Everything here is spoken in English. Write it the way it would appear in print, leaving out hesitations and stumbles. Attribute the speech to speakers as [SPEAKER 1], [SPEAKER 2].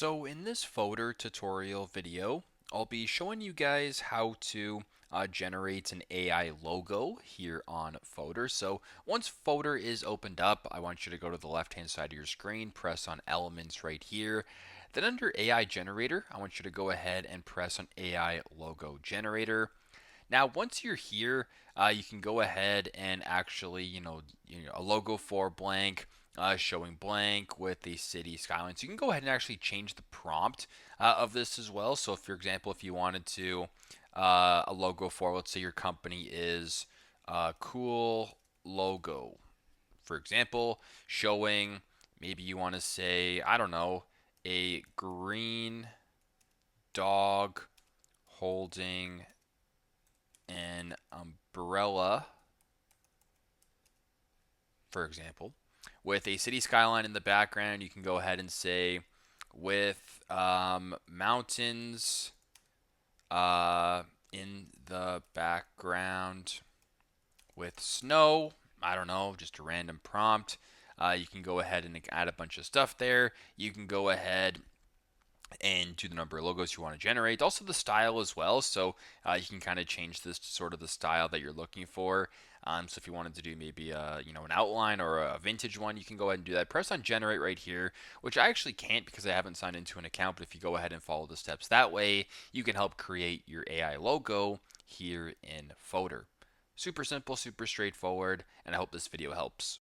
[SPEAKER 1] So in this Fotor tutorial video, I'll be showing you guys how to generate an AI logo here on Fotor. So once Fotor is opened up, I want you to go to the left-hand side of your screen, press on Elements right here. Then under AI Generator, I want you to go ahead and press on AI Logo Generator. Now, once you're here, you can go ahead and actually, a logo for blank, showing blank with the city skyline. So you can go ahead and actually change the prompt of this as well. So, for example, if you wanted to a logo for, let's say your company is cool logo, for example, showing maybe you want to say, I don't know, a green dog holding an umbrella, for example, with a city skyline in the background. You can go ahead and say with mountains in the background with snow. I don't know, just a random prompt. You can go ahead and add a bunch of stuff there. You can go ahead and to the number of logos you want to generate. Also the style as well. So you can kind of change this to sort of the style that you're looking for. So if you wanted to do maybe an outline or a vintage one, you can go ahead and do that. Press on generate right here, which I actually can't because I haven't signed into an account. But if you go ahead and follow the steps that way, you can help create your AI logo here in Fotor. Super simple, super straightforward, and I hope this video helps.